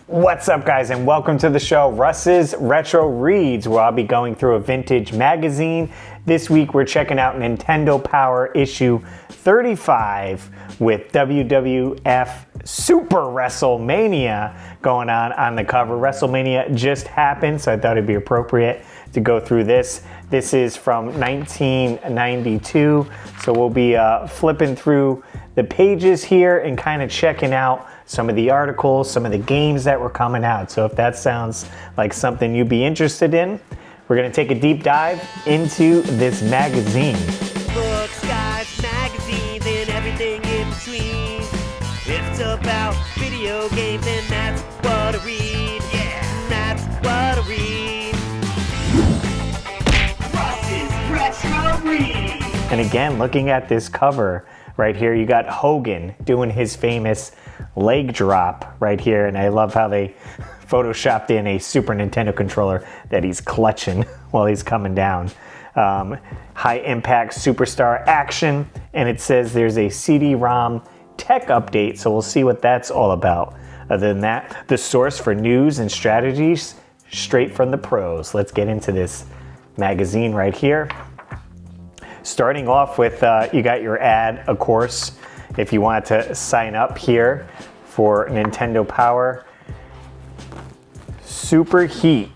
What's up, guys, and welcome to the show, Russ's Retro Reads, where I'll be going through a vintage magazine. This week, we're checking out Nintendo Power issue 35 with WWF Super Wrestlemania going on the cover. Wrestlemania just happened, so I thought it'd be appropriate to go through this. This is from 1992, so we'll be flipping through the pages here and kind of checking out some of the articles, some of the games that were coming out. So if that sounds like something you'd be interested in, we're gonna take a deep dive into this magazine. Books, guys, magazines, and everything in between. It's about video games, and that's what I read. Yeah, that's what I read. Russ's Retro Read. And again, looking at this cover right here, you got Hogan doing his famous leg drop right here, and I love how they photoshopped in a Super Nintendo controller that he's clutching while he's coming down. High impact superstar action, and it says there's a CD-ROM tech update, so we'll see what that's all about. Other than that, the source for news and strategies straight from the pros. Let's get into this magazine right here. Starting off with, you got your ad, of course, if you wanted to sign up here for Nintendo Power. Superheat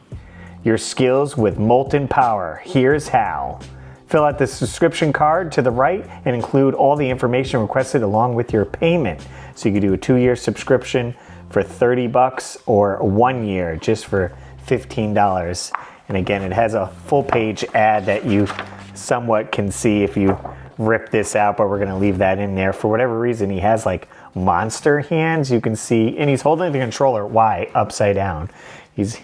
your skills with molten power. Here's how. Fill out the subscription card to the right and include all the information requested along with your payment. So you could do a 2-year subscription for $30 or 1 year just for $15. And again, it has a full page ad that you somewhat can see if you rip this out, but we're going to leave that in there. For whatever reason, he has like monster hands, you can see, and he's holding the controller upside down. He's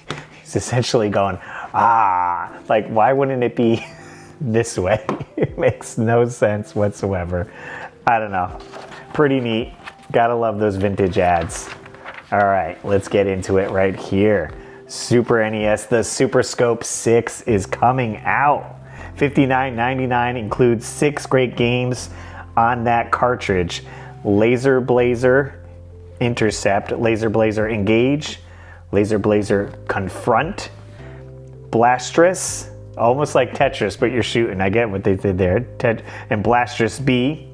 essentially going, like, why wouldn't it be this way? It makes no sense whatsoever. I don't know. Pretty neat. Gotta love those vintage ads. All right, let's get into it right here. Super NES, the Super Scope 6 is coming out. $59.99 includes 6 great games on that cartridge. Laser Blazer Intercept, Laser Blazer Engage, Laser Blazer Confront, Blastress, almost like Tetris, but you're shooting. I get what they did there. And Blastress B,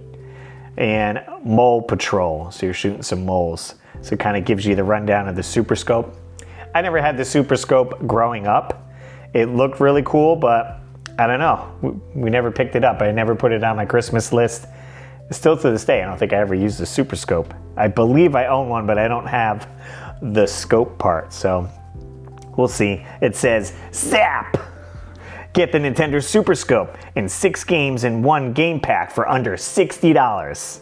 and Mole Patrol, so you're shooting some moles. So it kind of gives you the rundown of the Super Scope. I never had the Super Scope growing up. It looked really cool, but I don't know. We never picked it up. I never put it on my Christmas list. Still to this day, I don't think I ever used the Super Scope. I believe I own one, but I don't have the scope part, so we'll see. It says, ZAP! Get the Nintendo Super Scope and 6 games in 1 game pack for under $60.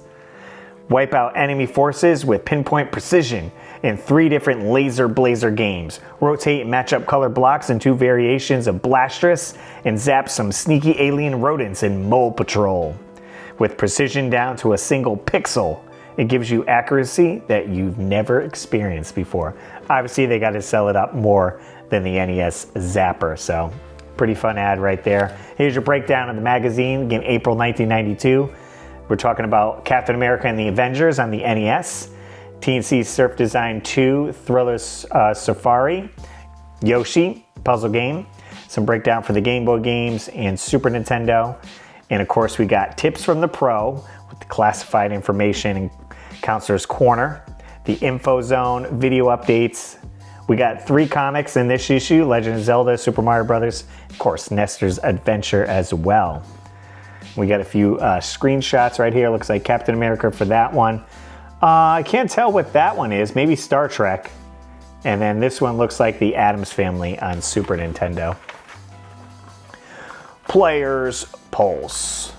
Wipe out enemy forces with pinpoint precision in 3 different Laser Blazer games. Rotate and match up color blocks in 2 variations of Blastress, and zap some sneaky alien rodents in Mole Patrol. With precision down to a single pixel, it gives you accuracy that you've never experienced before. Obviously, they got to sell it up more than the NES Zapper, so pretty fun ad right there. Here's your breakdown of the magazine. Again, April 1992. We're talking about Captain America and the Avengers on the NES. TNC Surf Design 2, Thriller Safari, Yoshi, puzzle game, some breakdown for the Game Boy games and Super Nintendo. And of course, we got Tips from the Pro with the classified information and Counselor's Corner, the Info Zone, video updates. We got 3 comics in this issue, Legend of Zelda, Super Mario Brothers, of course, Nestor's Adventure as well. We got a few screenshots right here. Looks like Captain America for that one. I can't tell what that one is. Maybe Star Trek. And then this one looks like the Addams Family on Super Nintendo. Player's Pulse.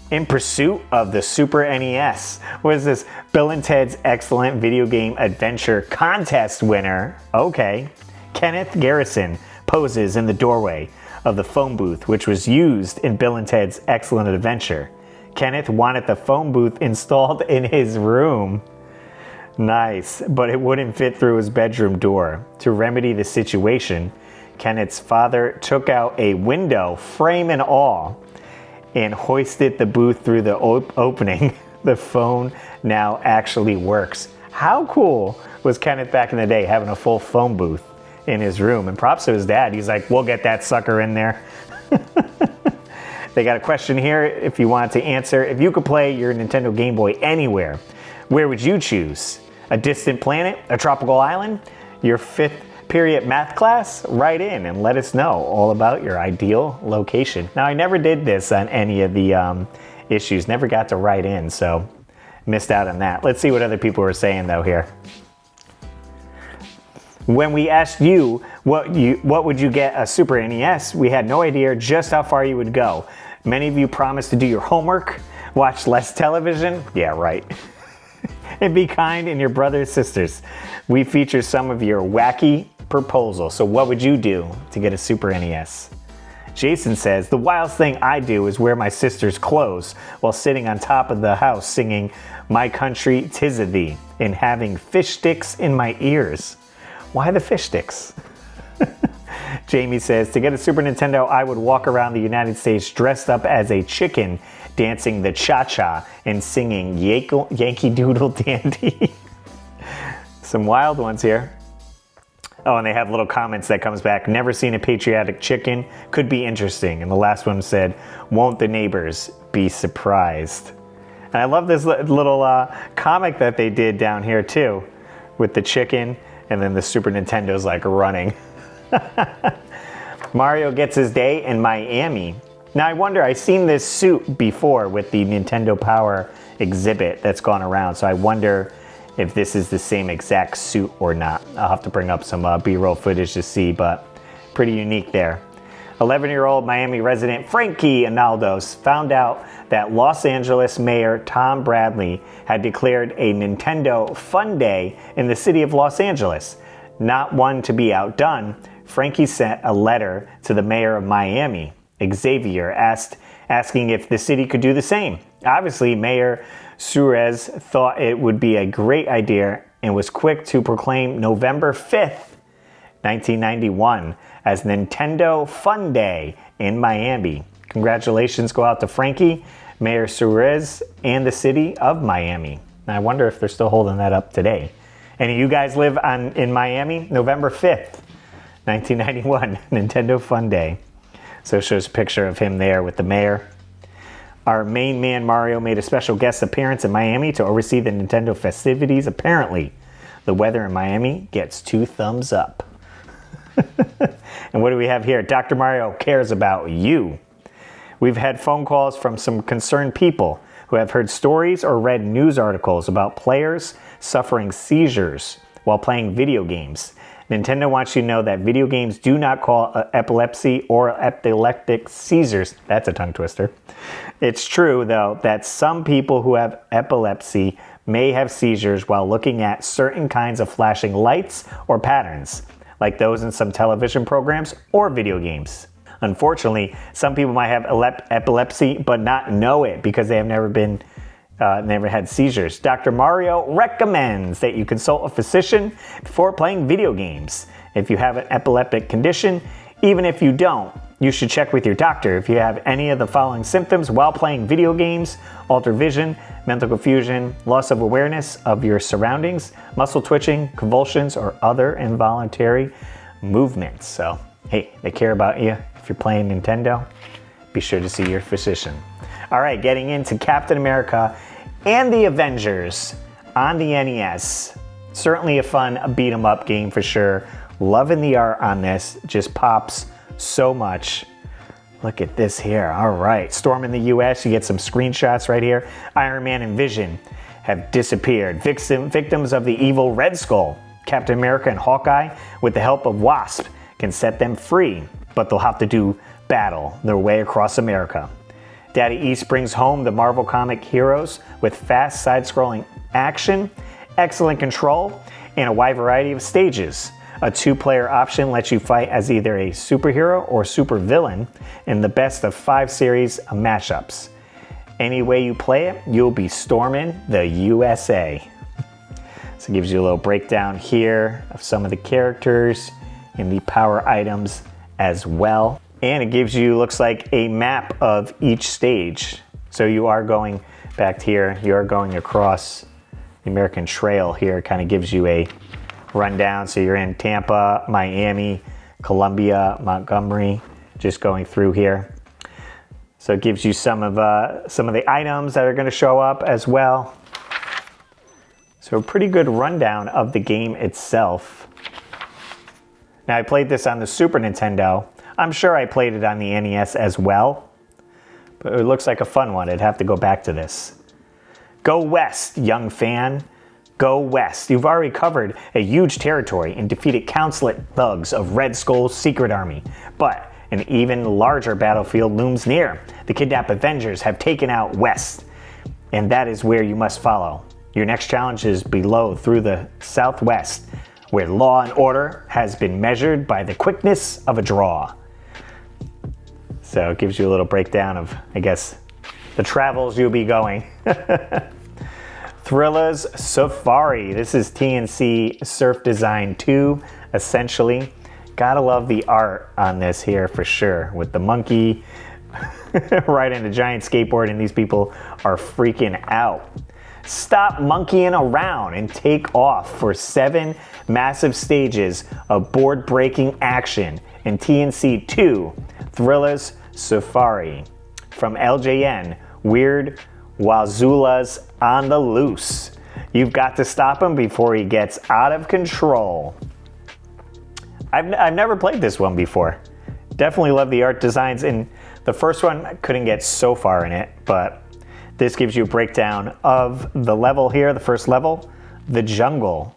In pursuit of the Super NES. What is this? Bill and Ted's Excellent Video Game Adventure Contest winner. Okay. Kenneth Garrison poses in the doorway of the phone booth, which was used in Bill and Ted's Excellent Adventure. Kenneth wanted the phone booth installed in his room. Nice, but it wouldn't fit through his bedroom door. To remedy the situation, Kenneth's father took out a window, frame and all, and hoisted the booth through the opening. The phone now actually works. How cool was Kenneth back in the day having a full phone booth in his room? And props to his dad. He's like, we'll get that sucker in there. They got a question here if you wanted to answer. If you could play your Nintendo Game Boy anywhere, where would you choose? A distant planet? A tropical island? Your 5th period math class? Write in and let us know all about your ideal location. Now, I never did this on any of the issues. Never got to write in, so missed out on that. Let's see what other people were saying, though, here. When we asked you what would you get a Super NES, we had no idea just how far you would go. Many of you promised to do your homework, watch less television. Yeah, right. And be kind and your brothers, sisters. We feature some of your wacky proposals. So what would you do to get a Super NES? Jason says, the wildest thing I do is wear my sister's clothes while sitting on top of the house singing My Country 'Tis of Thee and having fish sticks in my ears. Why the fish sticks? Jamie says, to get a Super Nintendo, I would walk around the United States dressed up as a chicken, dancing the cha-cha and singing Yankee Doodle Dandy. Some wild ones here. Oh, and they have little comments that comes back. Never seen a patriotic chicken. Could be interesting. And the last one said, won't the neighbors be surprised? And I love this little comic that they did down here too, with the chicken and then the Super Nintendo's like running. Mario gets his day in Miami. Now I wonder, I've seen this suit before with the Nintendo Power exhibit that's gone around, so I wonder if this is the same exact suit or not. I'll have to bring up some B-roll footage to see, but pretty unique there. 11-year-old Miami resident Frankie Analdos found out that Los Angeles Mayor Tom Bradley had declared a Nintendo Fun Day in the city of Los Angeles. Not one to be outdone, Frankie sent a letter to the mayor of Miami, Xavier, asking if the city could do the same. Obviously, Mayor Suarez thought it would be a great idea and was quick to proclaim November 5th, 1991 as Nintendo Fun Day in Miami. Congratulations go out to Frankie, Mayor Suarez, and the city of Miami. And I wonder if they're still holding that up today. Any of you guys live in Miami? November 5th, 1991, Nintendo Fun Day. So it shows a picture of him there with the mayor. Our main man Mario made a special guest appearance in Miami to oversee the Nintendo festivities. Apparently, the weather in Miami gets 2 thumbs up. And what do we have here? Dr. Mario cares about you. We've had phone calls from some concerned people who have heard stories or read news articles about players suffering seizures while playing video games. Nintendo wants you to know that video games do not cause epilepsy or epileptic seizures. That's a tongue twister. It's true, though, that some people who have epilepsy may have seizures while looking at certain kinds of flashing lights or patterns, like those in some television programs or video games. Unfortunately, some people might have epilepsy but not know it because they have never had seizures. Dr. Mario recommends that you consult a physician before playing video games. If you have an epileptic condition, even if you don't, you should check with your doctor. If you have any of the following symptoms while playing video games: altered vision, mental confusion, loss of awareness of your surroundings, muscle twitching, convulsions, or other involuntary movements. So, hey, they care about you. If you're playing Nintendo, be sure to see your physician. All right, getting into Captain America and the Avengers on the NES. Certainly a fun beat-em-up game for sure. Loving the art on this. Just pops so much. Look at this here. All right, Storm in the US. You get some screenshots right here. Iron Man and Vision have disappeared. Victims of the evil Red Skull. Captain America and Hawkeye, with the help of Wasp, can set them free, but they'll have to do battle their way across America. Daddy East brings home the Marvel comic heroes with fast side-scrolling action, excellent control, and a wide variety of stages. A 2-player option lets you fight as either a superhero or supervillain in the best of 5 series of mashups. Any way you play it, you'll be storming the USA. So it gives you a little breakdown here of some of the characters and the power items as well. And it gives you, looks like, a map of each stage. So you are going back here, you are going across, The American Trail here kind of gives you a rundown. So you're in Tampa, Miami, Columbia, Montgomery, just going through here. So it gives you some of the items that are going to show up as well. So a pretty good rundown of the game itself. Now I played this on the Super Nintendo. I'm sure I played it on the NES as well, but it looks like a fun one. I'd have to go back to this. Go west, young fan. Go west. You've already covered a huge territory and defeated countless thugs of Red Skull's secret army. But an even larger battlefield looms near. The kidnapped Avengers have taken out west, and that is where you must follow. Your next challenge is below through the southwest, where law and order has been measured by the quickness of a draw. So it gives you a little breakdown of, I guess, the travels you'll be going. Thrilla's Safari. This is TNC Surf Design 2, essentially. Gotta love the art on this here for sure, with the monkey riding a giant skateboard, and these people are freaking out. Stop monkeying around and take off for 7 massive stages of board-breaking action in TNC 2, Thrilla's Safari. From LJN, Weird Wazula's on the loose. You've got to stop him before he gets out of control. I've never played this one before. Definitely love the art designs. In the first one, I couldn't get so far in it, but this gives you a breakdown of the level here, the first level, the jungle,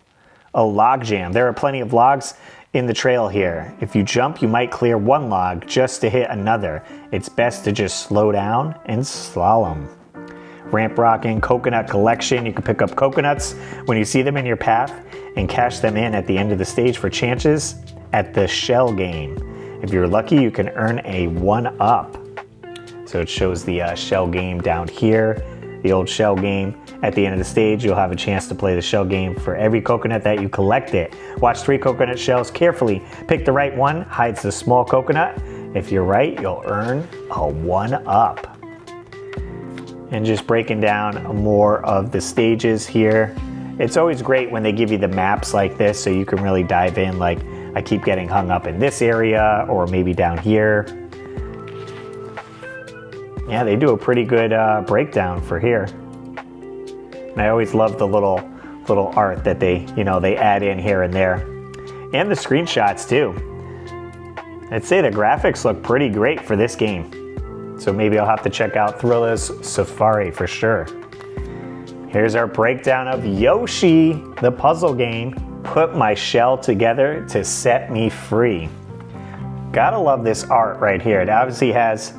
a log jam. There are plenty of logs in the trail here. If you jump, you might clear one log just to hit another. It's best to just slow down and slalom. Ramp rocking, coconut collection. You can pick up coconuts when you see them in your path and cash them in at the end of the stage for chances at the shell game. If you're lucky, you can earn a 1-up. So it shows the shell game down here, the old shell game. At the end of the stage, you'll have a chance to play the shell game for every coconut that you collect it. Watch 3 coconut shells carefully. Pick the right one, hides the small coconut. If you're right, you'll earn a 1-up. And just breaking down more of the stages here. It's always great when they give you the maps like this so you can really dive in, like I keep getting hung up in this area or maybe down here. Yeah, they do a pretty good breakdown for here. And I always love the little art that they add in here and there. And the screenshots too. I'd say the graphics look pretty great for this game. So maybe I'll have to check out Thrilla's Safari for sure. Here's our breakdown of Yoshi, the puzzle game. Put my shell together to set me free. Gotta love this art right here. It obviously has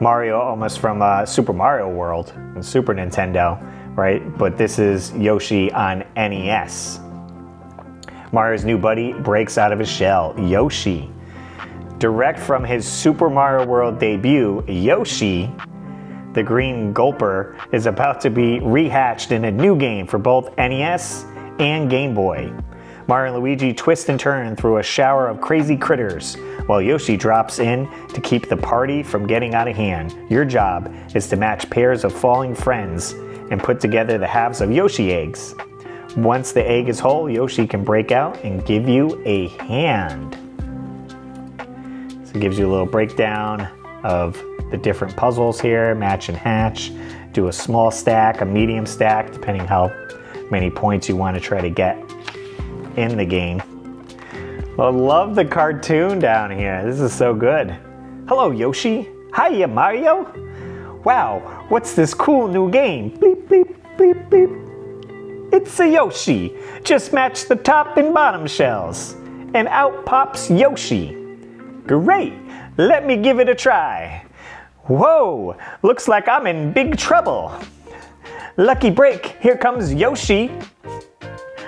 Mario almost from Super Mario World and Super Nintendo, right? But this is Yoshi on NES. Mario's new buddy breaks out of his shell, Yoshi. Direct from his Super Mario World debut, Yoshi, the green gulper, is about to be rehatched in a new game for both NES and Game Boy. Mario and Luigi twist and turn through a shower of crazy critters, while Yoshi drops in to keep the party from getting out of hand. Your job is to match pairs of falling friends and put together the halves of Yoshi eggs. Once the egg is whole, Yoshi can break out and give you a hand. So it gives you a little breakdown of the different puzzles here, match and hatch. Do a small stack, a medium stack, depending how many points you want to try to get in the game. I love the cartoon down here. This is so good. Hello, Yoshi. Hiya, Mario. Wow, what's this cool new game? Bleep, bleep, bleep, bleep. It's a Yoshi. Just match the top and bottom shells, and out pops Yoshi. Great, let me give it a try. Whoa, looks like I'm in big trouble. Lucky break, here comes Yoshi.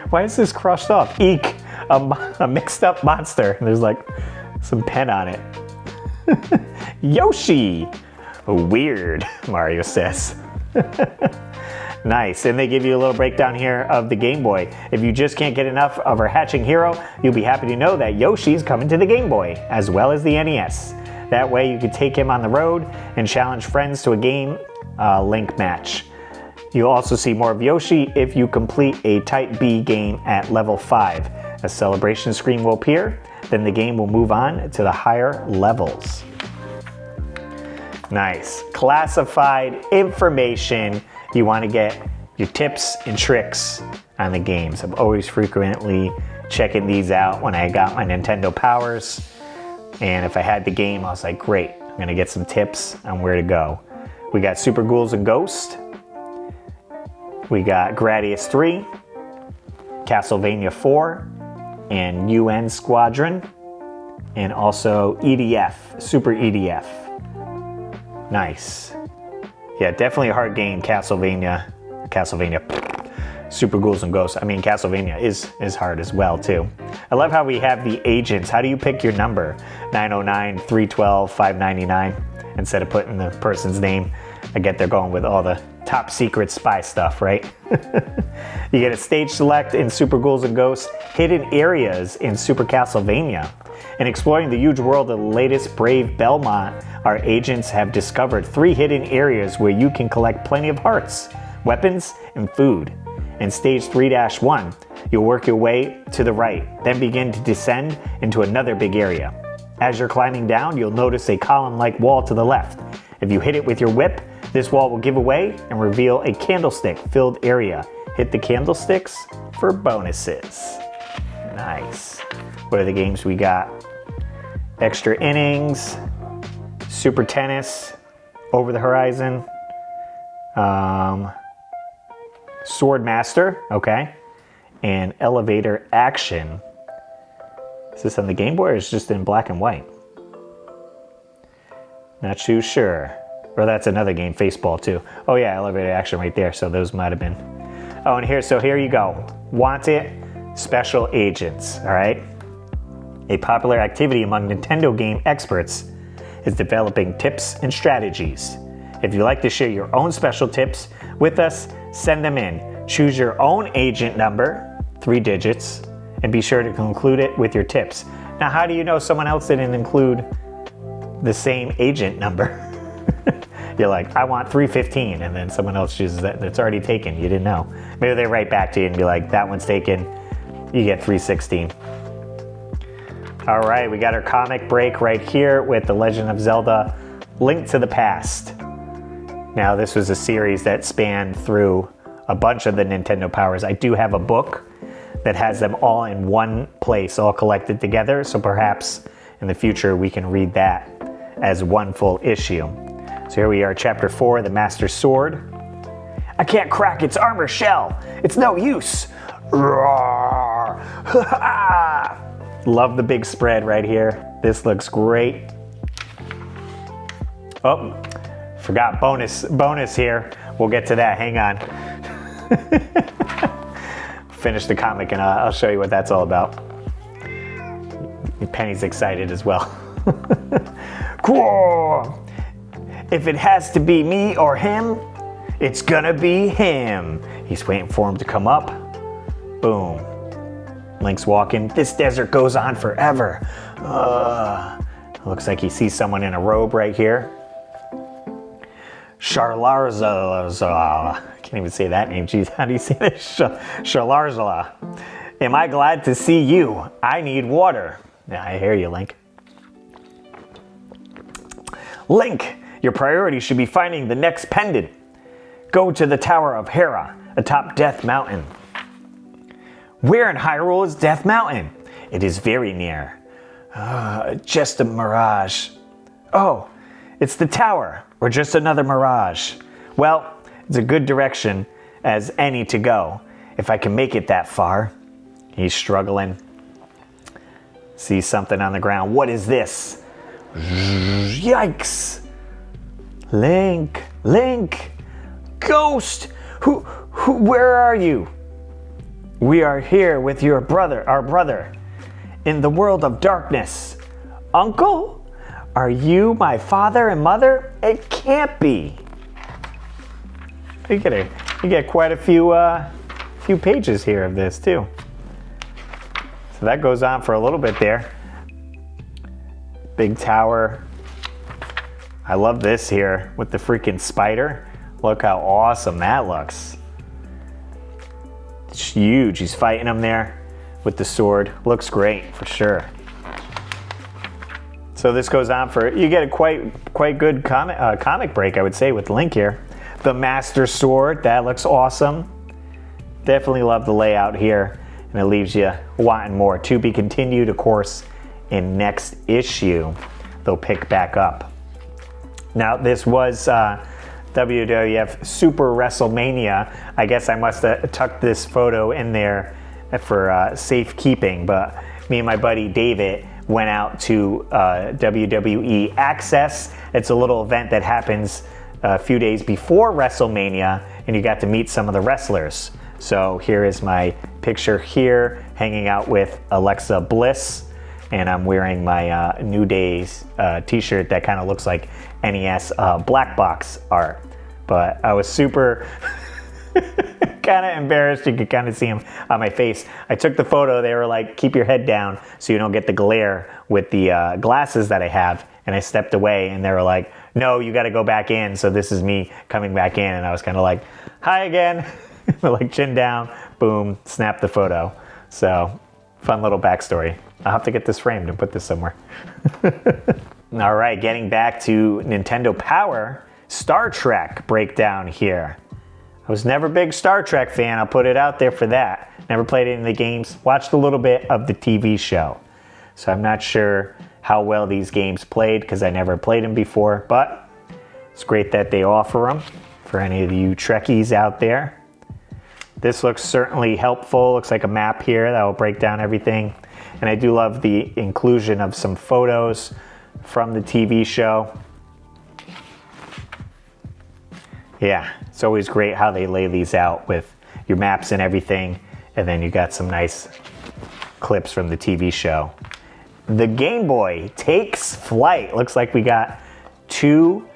Why is this crossed off? Eek, a mixed up monster. There's like some pen on it. Yoshi. Weird, Mario says. Nice, and they give you a little breakdown here of the Game Boy. If you just can't get enough of our hatching hero, you'll be happy to know that Yoshi's coming to the Game Boy, as well as the NES. That way you can take him on the road and challenge friends to a game Link match. You'll also see more of Yoshi if you complete a Type B game at level 5. A celebration screen will appear, then the game will move on to the higher levels. Nice. Classified information. You want to get your tips and tricks on the games. I'm always frequently checking these out when I got my Nintendo Powers. And if I had the game, I was like, great, I'm going to get some tips on where to go. We got Super Ghouls and Ghosts. We got Gradius 3, Castlevania 4, and UN Squadron, and also EDF, Super EDF. Nice. Yeah, definitely a hard game, Castlevania, Super Ghouls and Ghosts. I mean, Castlevania is hard as well, too. I love how we have the agents. How do you pick your number? 909, 312, 599, instead of putting the person's name. I get they're going with all the top secret spy stuff, right? You get a stage select in Super Ghouls and Ghosts, hidden areas in Super Castlevania. In exploring the huge world of the latest Brave Belmont, our agents have discovered 3 hidden areas where you can collect plenty of hearts, weapons, and food. In stage 3-1, you'll work your way to the right, then begin to descend into another big area. As you're climbing down, you'll notice a column-like wall to the left. If you hit it with your whip, this wall will give away and reveal a candlestick-filled area. Hit the candlesticks for bonuses. Nice. What are the games we got? Extra Innings, Super Tennis, Over the Horizon, Sword Master, okay, and Elevator Action. Is this on the Game Boy or is it just in black and white? Not too sure. Or that's another game, Faceball too. Oh yeah, Elevator Action right there, so those might have been. Oh, and so here you go. Want it? Special Agents, all right? A popular activity among Nintendo game experts is developing tips and strategies. If you'd like to share your own special tips with us, send them in. Choose your own agent number, 3 digits, and be sure to include it with your tips. Now, how do you know someone else didn't include the same agent number? You're like, I want 315, and then someone else chooses that. It's already taken. You didn't know. Maybe they write back to you and be like, that one's taken. You get 316. All right, we got our comic break right here with The Legend of Zelda: Link to the Past. Now, this was a series that spanned through a bunch of the Nintendo Powers. I do have a book that has them all in one place, all collected together, so perhaps in the future we can read that as one full issue. So here we are, Chapter 4, The Master Sword. I can't crack its armor shell. It's no use. Roar. Love the big spread right here. This looks great. Oh, forgot bonus here. We'll get to that. Hang on. Finish the comic and I'll show you what that's all about. Penny's excited as well. Cool. If it has to be me or him, it's gonna be him. He's waiting for him to come up. Boom. Link's walking. This desert goes on forever. Looks like he sees someone in a robe right here. Sharlarza. I can't even say that name. Jeez, how do you say that? Sharlarza. Am I glad to see you? I need water. Yeah, I hear you, Link. Link, your priority should be finding the next pendant. Go to the Tower of Hera, atop Death Mountain. Where in Hyrule is Death Mountain? It is very near. Just a mirage. Oh, it's the tower, or just another mirage. Well, it's a good direction as any to go, if I can make it that far. He's struggling. Sees something on the ground. What is this? Yikes! Link! Ghost! Where are you? We are here with our brother, in the world of darkness. Uncle? Are you my father and mother? It can't be. You get quite a few pages here of this too. So that goes on for a little bit there. Big tower. I love this here with the freaking spider. Look how awesome that looks. It's huge. He's fighting him there with the sword. Looks great for sure. So this goes on for, you get a quite good comic break, I would say, with Link here. The Master Sword, that looks awesome. Definitely love the layout here, and it leaves you wanting more. To be continued, of course, in next issue. They'll pick back up. Now, this was WWF Super Wrestlemania. I guess I must have tucked this photo in there for safekeeping, but me and my buddy David went out to WWE Access. It's a little event that happens a few days before WrestleMania, and you got to meet some of the wrestlers. So here is my picture here, hanging out with Alexa Bliss, and I'm wearing my New Days t-shirt that kind of looks like NES black box art. But I was super kind of embarrassed. You could kind of see him on my face. I took the photo. They were like, keep your head down so you don't get the glare with the glasses that I have. And I stepped away, and they were like, no, you got to go back in. So this is me coming back in. And I was kind of like, hi again. Like chin down, boom, snap the photo. So fun little backstory. I'll have to get this framed and put this somewhere. All right, getting back to Nintendo Power, Star Trek breakdown here. I was never a big Star Trek fan, I'll put it out there for that. Never played any of the games, watched a little bit of the TV show. So I'm not sure how well these games played because I never played them before, but it's great that they offer them for any of you Trekkies out there. This looks certainly helpful. Looks like a map here that will break down everything. And I do love the inclusion of some photos from the TV show. Yeah, it's always great how they lay these out with your maps and everything. And then you got some nice clips from the TV show. The Game Boy takes flight. Looks like we got two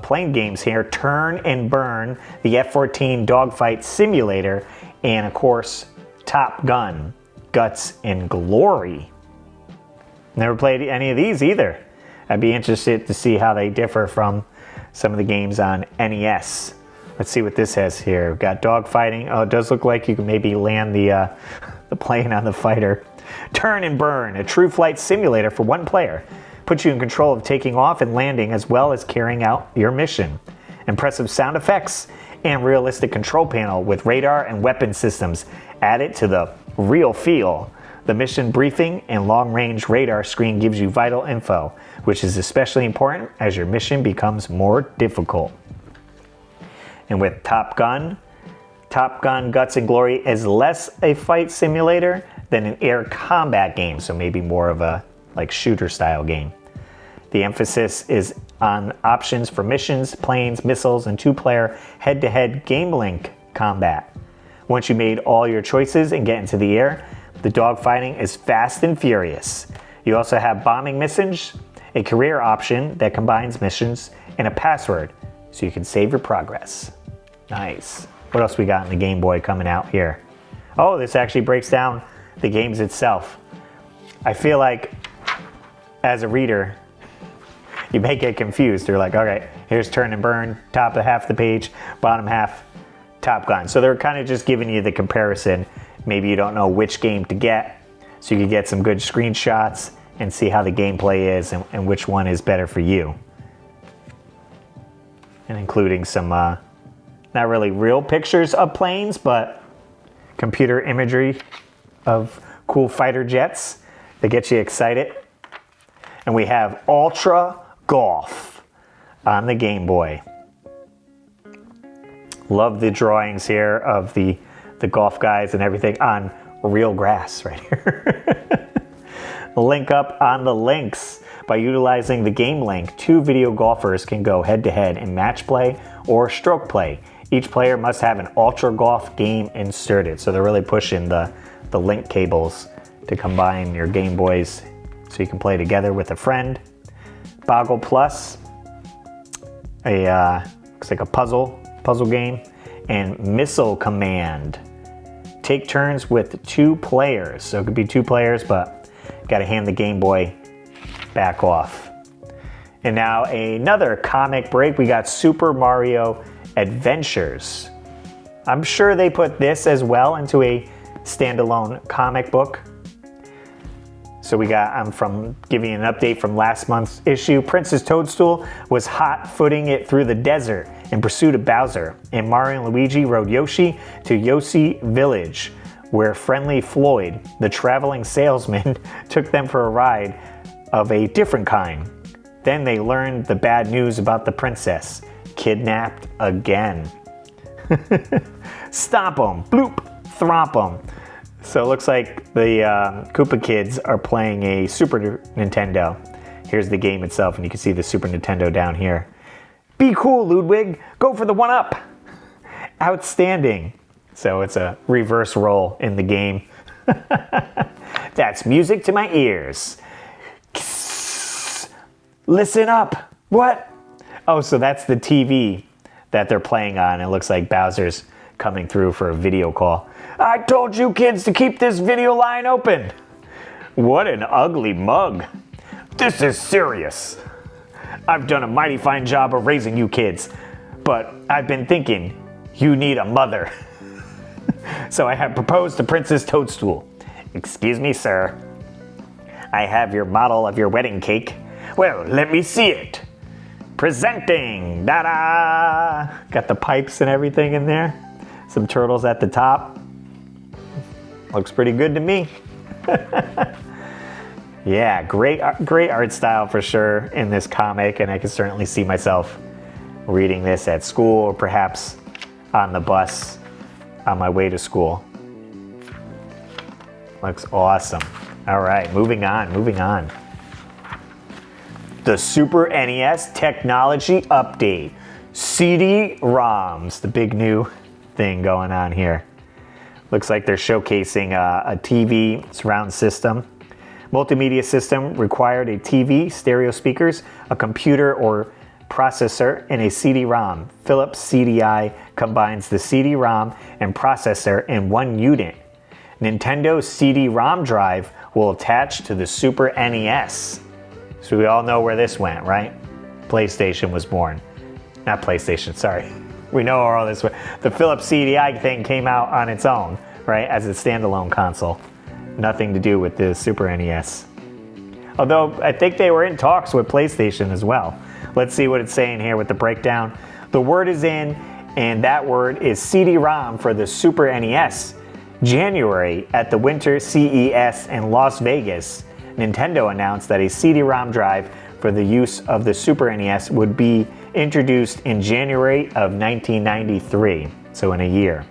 plane games here, Turn and Burn, the F-14 dogfight simulator, and of course, Top Gun, Guts and Glory. Never played any of these either. I'd be interested to see how they differ from some of the games on NES. Let's see what this has here. We've got dogfighting. Oh, it does look like you can maybe land the plane on the fighter. Turn and Burn, a true flight simulator for one player. Puts you in control of taking off and landing as well as carrying out your mission. Impressive sound effects and realistic control panel with radar and weapon systems added to the real feel. The mission briefing and long-range radar screen gives you vital info, which is especially important as your mission becomes more difficult. And with Top Gun Guts and Glory is less a fight simulator than an air combat game, so maybe more of a like shooter style game. The emphasis is on options for missions, planes, missiles, and two-player head-to-head game link combat. Once you made all your choices and get into the air, the dogfighting is fast and furious. You also have bombing missions, a career option that combines missions, and a password so you can save your progress. Nice. What else we got in the Game Boy coming out here? Oh, this actually breaks down the games itself. I feel like as a reader, you may get confused. You're like, all right, here's Turn and Burn, top of half the page, bottom half, Top Gun. So they're kind of just giving you the comparison. Maybe you don't know which game to get, so you can get some good screenshots and see how the gameplay is and which one is better for you. And including some, not really real pictures of planes, but computer imagery of cool fighter jets that get you excited. And we have Ultra Golf on the Game Boy. Love the drawings here of the golf guys and everything on real grass right here. Link up on the links. By utilizing the game link, two video golfers can go head-to-head in match play or stroke play. Each player must have an Ultra Golf game inserted. So they're really pushing the link cables to combine your Game Boys so you can play together with a friend. Boggle Plus, looks like a puzzle game, and Missile Command. Take turns with two players. So it could be two players, but got to hand the Game Boy back off. And now another comic break. We got Super Mario Adventures. I'm sure they put this as well into a standalone comic book. So I'm giving you an update from last month's issue. Princess Toadstool was hot-footing it through the desert in pursuit of Bowser, and Mario and Luigi rode Yoshi to Yoshi Village, where friendly Floyd, the traveling salesman, took them for a ride of a different kind. Then they learned the bad news about the princess, kidnapped again. Stomp 'em, bloop, thwomp 'em. So it looks like the Koopa kids are playing a Super Nintendo. Here's the game itself, and you can see the Super Nintendo down here. Be cool, Ludwig. Go for the one-up. Outstanding. So it's a reverse roll in the game. That's music to my ears. Listen up. What? Oh, so that's the TV that they're playing on. It looks like Bowser's coming through for a video call. I told you kids to keep this video line open. What an ugly mug. This is serious. I've done a mighty fine job of raising you kids, but I've been thinking you need a mother. So I have proposed to Princess Toadstool. Excuse me, sir. I have your model of your wedding cake. Well, let me see it. Presenting, da-da! Got the pipes and everything in there. Some turtles at the top. Looks pretty good to me. Yeah, great art style for sure in this comic, and I can certainly see myself reading this at school or perhaps on the bus on my way to school. Looks awesome. All right, moving on. The Super NES technology update. CD-ROMs, the big new thing going on here. Looks like they're showcasing a TV surround system. Multimedia system required a TV, stereo speakers, a computer or processor, and a CD-ROM. Philips CDI combines the CD-ROM and processor in one unit. Nintendo's CD-ROM drive will attach to the Super NES. So we all know where this went, right? PlayStation was born. Not PlayStation, sorry. We know where all this went. The Philips CDI thing came out on its own, right? As a standalone console. Nothing to do with the Super NES. Although I think they were in talks with PlayStation as well. Let's see what it's saying here with the breakdown. The word is in, and that word is CD-ROM for the Super NES. January at the Winter CES in Las Vegas, Nintendo announced that a CD-ROM drive for the use of the Super NES would be introduced in January of 1993, so in a year.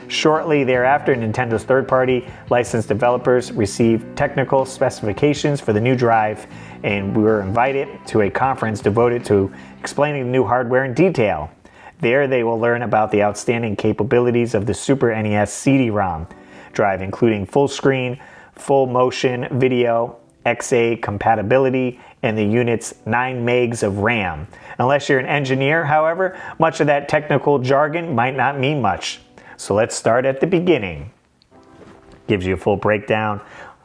Shortly thereafter, Nintendo's third-party licensed developers received technical specifications for the new drive, and we were invited to a conference devoted to explaining the new hardware in detail. There they will learn about the outstanding capabilities of the Super NES CD-ROM drive, including full screen, full motion video, XA compatibility, and the unit's 9 megs of RAM. Unless you're an engineer, however, much of that technical jargon might not mean much. So let's start at the beginning. Gives you a full breakdown.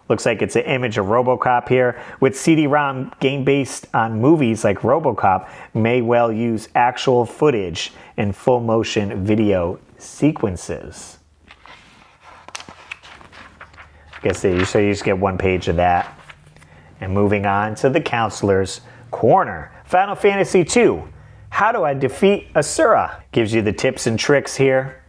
Looks like it's an image of RoboCop here. With CD-ROM, game based on movies like RoboCop may well use actual footage in full motion video sequences. So you just get one page of that. And moving on to the counselor's corner. Final Fantasy II. How do I defeat Asura? Gives you the tips and tricks here.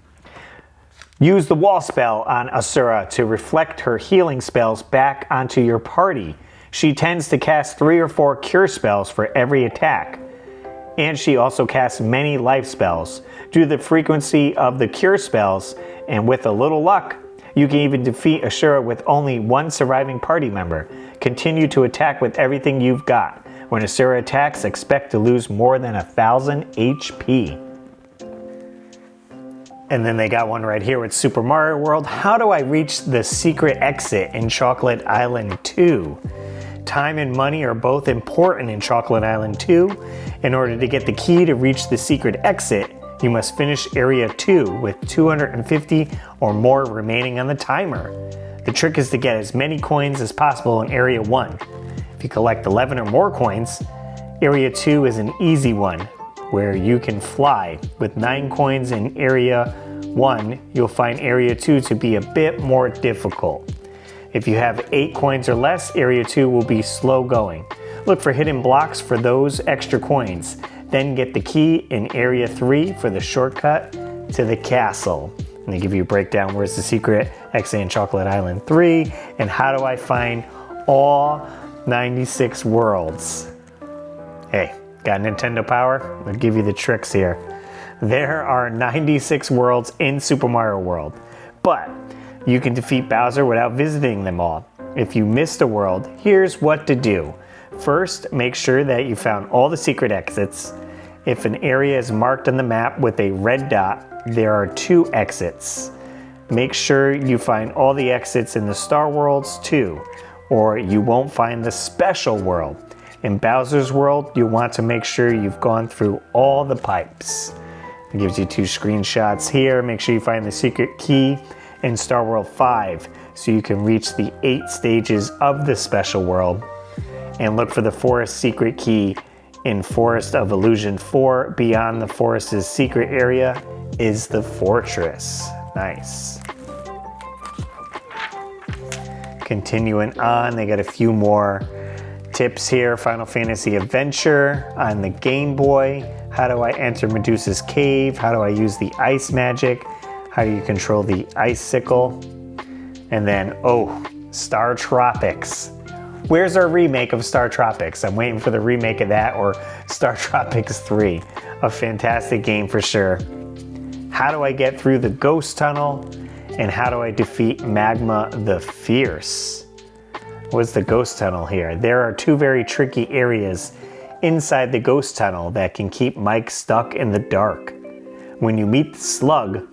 Use the wall spell on Asura to reflect her healing spells back onto your party. She tends to cast 3 or 4 cure spells for every attack. And she also casts many life spells. Due to the frequency of the cure spells, and with a little luck, you can even defeat Asura with only one surviving party member. Continue to attack with everything you've got. When Asura attacks, expect to lose more than 1,000 HP. And then they got one right here with Super Mario World. How do I reach the secret exit in Chocolate Island 2? Time and money are both important in Chocolate Island 2. In order to get the key to reach the secret exit, you must finish Area 2 with 250 or more remaining on the timer. The trick is to get as many coins as possible in Area 1. If you collect 11 or more coins, Area 2 is an easy one. where you can fly. With 9 coins in Area 1, you'll find Area 2 to be a bit more difficult. If you have 8 coins or less, Area 2 will be slow going. Look for hidden blocks for those extra coins. Then get the key in Area 3 for the shortcut to the castle. And they give you a breakdown, where's the secret, X and Chocolate Island 3, and how do I find all 96 worlds. Hey, got Nintendo Power? I'll give you the tricks here. There are 96 worlds in Super Mario World, but you can defeat Bowser without visiting them all. If you missed a world, here's what to do. First, make sure that you found all the secret exits. If an area is marked on the map with a red dot, there are 2 exits. Make sure you find all the exits in the Star Worlds too, or you won't find the special world. In Bowser's World, you want to make sure you've gone through all the pipes. It gives you 2 screenshots here. Make sure you find the secret key in Star World 5 so you can reach the 8 stages of the special world. And look for the forest secret key in Forest of Illusion 4. Beyond the forest's secret area is the fortress. Nice. Continuing on, they got a few more tips here. Final Fantasy Adventure on the Game Boy. How do I enter Medusa's cave? How do I use the ice magic? How do you control the icicle? And then, Star Tropics. Where's our remake of Star Tropics? I'm waiting for the remake of that, or Star Tropics 3. A fantastic game for sure. How do I get through the ghost tunnel? And how do I defeat Magma the Fierce? What's the ghost tunnel here? There are 2 very tricky areas inside the ghost tunnel that can keep Mike stuck in the dark. When you meet the slug,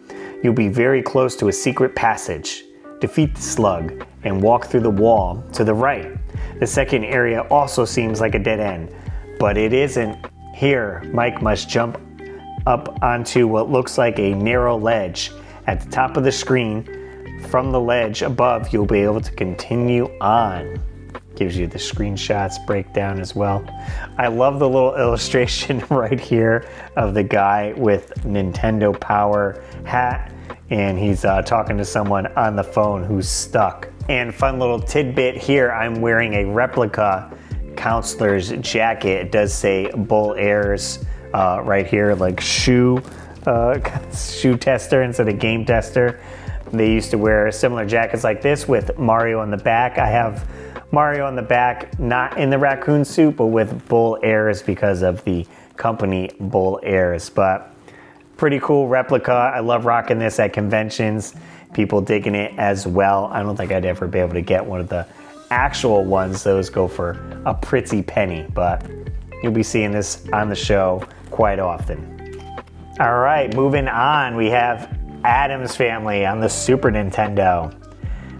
you'll be very close to a secret passage. Defeat the slug and walk through the wall to the right. The second area also seems like a dead end, but it isn't. Here, Mike must jump up onto what looks like a narrow ledge. At the top of the screen, from the ledge above, you'll be able to continue on. Gives you the screenshots breakdown as well. I love the little illustration right here of the guy with Nintendo Power hat, and he's talking to someone on the phone who's stuck. And fun little tidbit here, I'm wearing a replica counselor's jacket. It does say Bull Airs right here, like shoe tester instead of game tester. They used to wear similar jackets like this with Mario on the back. I have Mario on the back, not in the raccoon suit, but with Bull Airs because of the company Bull Airs. But pretty cool replica. I love rocking this at conventions. People digging it as well. I don't think I'd ever be able to get one of the actual ones. Those go for a pretty penny, but you'll be seeing this on the show quite often. All right, moving on, we have Addams Family on the Super Nintendo.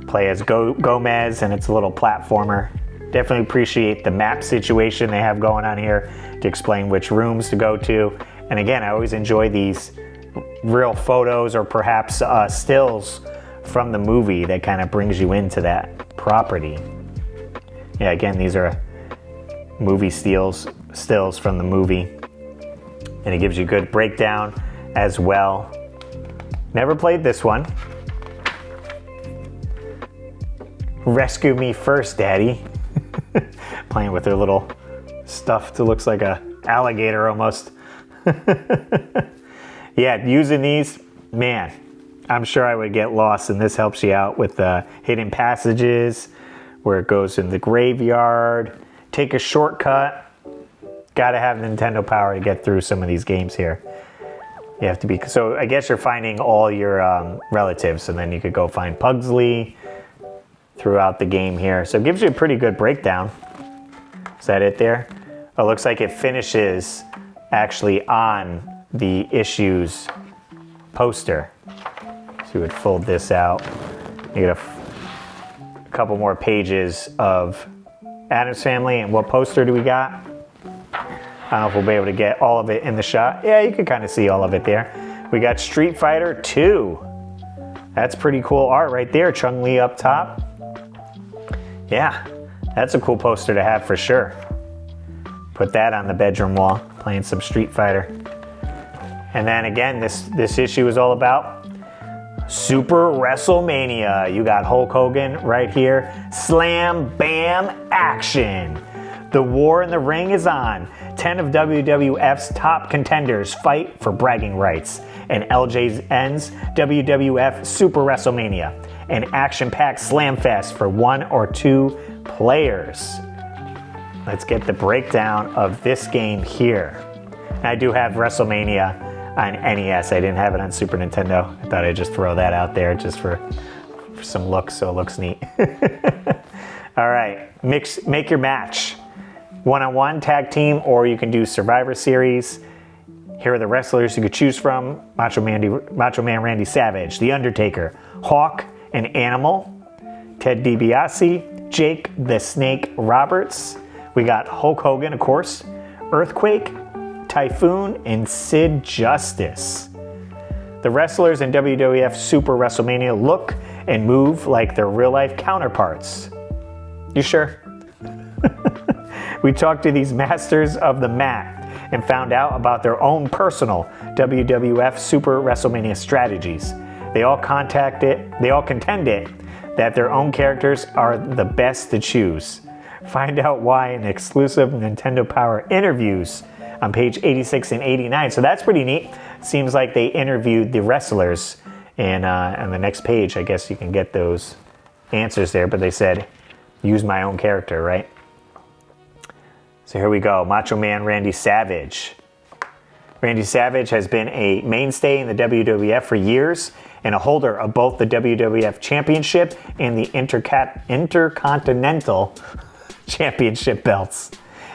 Play as Gomez, and it's a little platformer. Definitely appreciate the map situation they have going on here to explain which rooms to go to. And again, I always enjoy these real photos or perhaps stills from the movie that kind of brings you into that property. Yeah, again, these are movie stills from the movie. And it gives you a good breakdown as well. Never played this one. Rescue me first, Daddy. Playing with their little stuffed, it looks like a alligator almost. Yeah, using these, man, I'm sure I would get lost, and this helps you out with the hidden passages, where it goes in the graveyard. Take a shortcut. Gotta have Nintendo Power to get through some of these games here. You have to be, so I guess you're finding all your relatives, and then you could go find Pugsley throughout the game here. So it gives you a pretty good breakdown. Is that it there? Oh, it looks like it finishes actually on the issues poster. So you would fold this out. You get a couple more pages of Addams Family. And what poster do we got? I don't know if we'll be able to get all of it in the shot. Yeah, you can kind of see all of it there. We got Street Fighter 2. That's pretty cool art right there. Chun-Li up top. Yeah, that's a cool poster to have for sure. Put that on the bedroom wall. playing some Street Fighter. And then again, this issue is all about Super Wrestlemania. You got Hulk Hogan right here. Slam, bam, action. The war in the ring is on. 10 of WWF's top contenders fight for bragging rights. And LJN's WWF Super Wrestlemania. An action-packed slam fest for 1 or 2 players. Let's get the breakdown of this game here. I do have Wrestlemania on NES. I didn't have it on Super Nintendo. I thought I'd just throw that out there just for some looks, so it looks neat. All right, make your match. One-on-one, tag team, or you can do Survivor Series. Here are the wrestlers you could choose from. Macho Man Randy Savage, The Undertaker, Hawk and Animal, Ted DiBiase, Jake the Snake Roberts. We got Hulk Hogan, of course, Earthquake, Typhoon, and Sid Justice. The wrestlers in WWF Super WrestleMania look and move like their real-life counterparts. You sure? We talked to these masters of the mat and found out about their own personal WWF Super WrestleMania strategies. They all contended that their own characters are the best to choose. Find out why in exclusive Nintendo Power interviews on page 86 and 89. So that's pretty neat. Seems like they interviewed the wrestlers, and on the next page, I guess you can get those answers there, but they said, use my own character, right? So here we go, Macho Man Randy Savage. Randy Savage has been a mainstay in the WWF for years and a holder of both the WWF Championship and the Intercontinental Championship belts.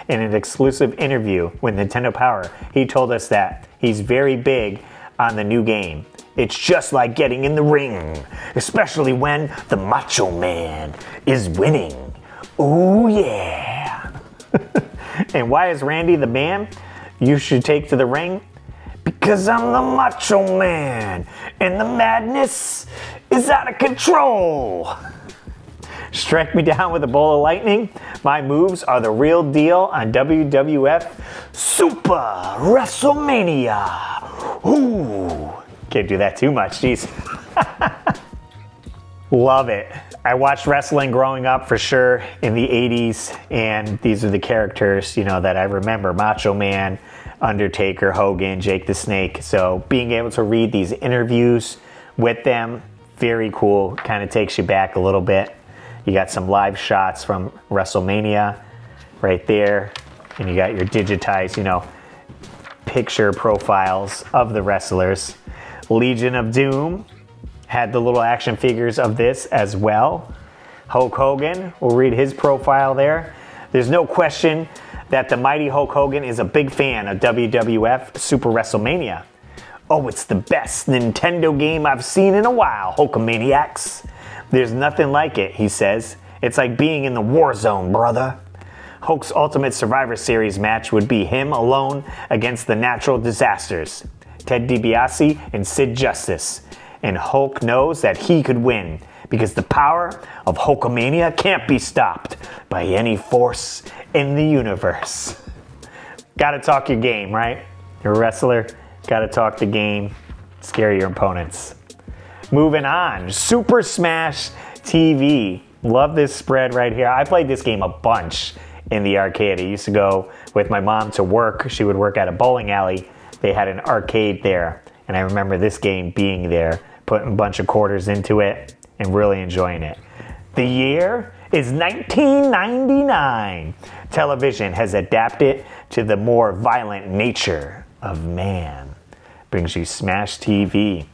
In an exclusive interview with Nintendo Power, he told us that he's very big on the new game. It's just like getting in the ring, especially when the Macho Man is winning. Ooh yeah. And why is Randy the man you should take to the ring? Because I'm the Macho Man, and the madness is out of control. Strike me down with a bolt of lightning. My moves are the real deal on WWF Super WrestleMania. Ooh, can't do that too much, jeez. Love it. I watched wrestling growing up for sure in the 80s, and these are the characters, that I remember. Macho Man, Undertaker, Hogan, Jake the Snake. So being able to read these interviews with them, very cool. Kind of takes you back a little bit. You got some live shots from WrestleMania right there, and you got your digitized, picture profiles of the wrestlers. Legion of Doom had the little action figures of this as well. Hulk Hogan, we'll read his profile there. There's no question that the mighty Hulk Hogan is a big fan of WWF Super WrestleMania. Oh, it's the best Nintendo game I've seen in a while, Hulkamaniacs. There's nothing like it, he says. It's like being in the war zone, brother. Hulk's Ultimate Survivor Series match would be him alone against the natural disasters, Ted DiBiase and Sid Justice. And Hulk knows that he could win because the power of Hulkamania can't be stopped by any force in the universe. Gotta talk your game, right? You're a wrestler, gotta talk the game, scare your opponents. Moving on, Super Smash TV. Love this spread right here. I played this game a bunch in the arcade. I used to go with my mom to work. She would work at a bowling alley. They had an arcade there, and I remember this game being there, putting a bunch of quarters into it and really enjoying it. The year is 1999. Television has adapted to the more violent nature of man. Brings you Smash TV.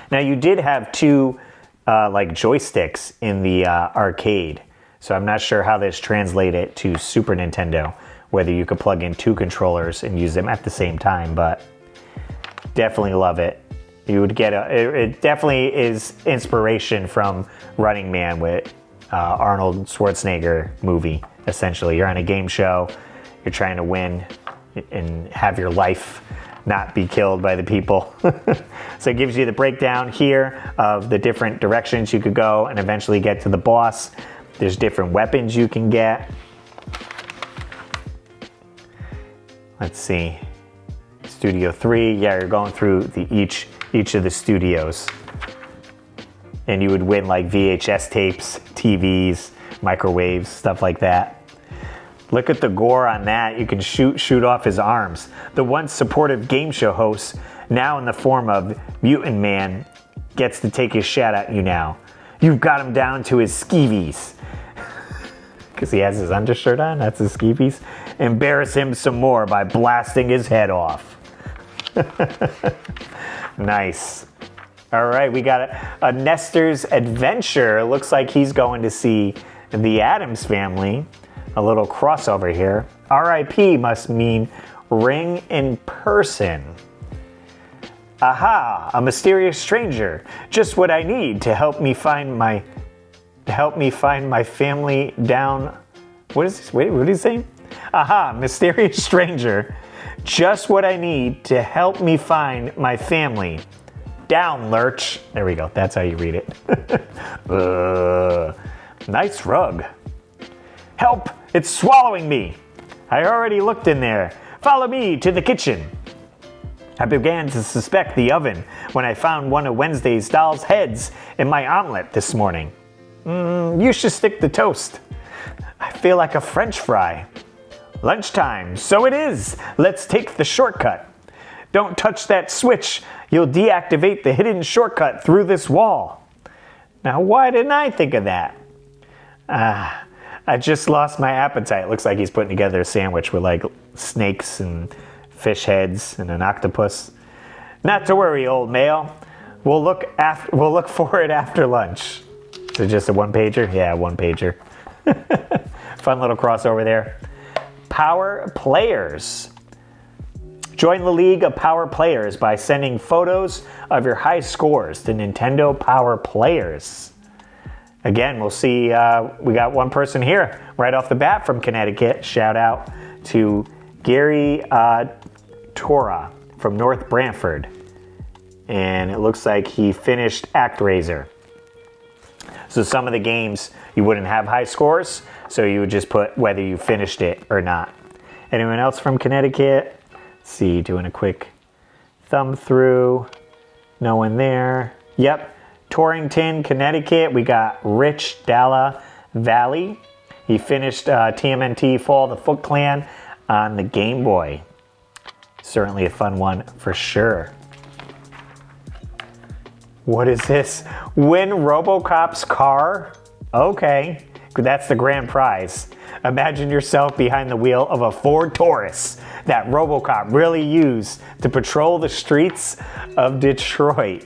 Now you did have two joysticks in the arcade, so I'm not sure how this translated to Super Nintendo, whether you could plug in two controllers and use them at the same time, but definitely love it. You would get it definitely is inspiration from Running Man with Arnold Schwarzenegger movie. Essentially, you're on a game show, you're trying to win and have your life not be killed by the people. So it gives you the breakdown here of the different directions you could go and eventually get to the boss. There's different weapons you can get. Let's see. Studio 3. Yeah, you're going through each of the studios. And you would win like VHS tapes, TVs, microwaves, stuff like that. Look at the gore on that. You can shoot off his arms. The once supportive game show host, now in the form of Mutant Man, gets to take his shot at you now. You've got him down to his skeevies. Because he has his undershirt on, that's his skeevies. Embarrass him some more by blasting his head off. Nice. All right, we got a Nestor's Adventure. It looks like he's going to see the Addams Family. A little crossover here. R.I.P. must mean ring in person. Aha, a mysterious stranger. Just what I need to help me find my family down. What is this? Wait, what is he saying? Aha, mysterious stranger. Just what I need to help me find my family. Down, Lurch. There we go. That's how you read it. Nice rug. Help! It's swallowing me! I already looked in there. Follow me to the kitchen. I began to suspect the oven when I found one of Wednesday's doll's heads in my omelet this morning. You should stick the toast. I feel like a French fry. Lunchtime, so it is. Let's take the shortcut. Don't touch that switch. You'll deactivate the hidden shortcut through this wall. Now, why didn't I think of that? I just lost my appetite. Looks like he's putting together a sandwich with like snakes and fish heads and an octopus. Not to worry, old male. We'll look for it after lunch. Is it just a one-pager? Yeah, one-pager. Fun little crossover there. Power Players. Join the League of Power Players by sending photos of your high scores to Nintendo Power Players. Again, we'll see, we got one person here right off the bat from Connecticut. Shout out to Gary Tora from North Branford. And it looks like he finished ActRaiser. So some of the games you wouldn't have high scores, so you would just put whether you finished it or not. Anyone else from Connecticut? Let's see, doing a quick thumb through. No one there. Yep. Torrington, Connecticut, we got Rich Dalla Valley. He finished TMNT Fall of the Foot Clan on the Game Boy. Certainly a fun one for sure. What is this? Win RoboCop's car? Okay, that's the grand prize. Imagine yourself behind the wheel of a Ford Taurus that RoboCop really used to patrol the streets of Detroit.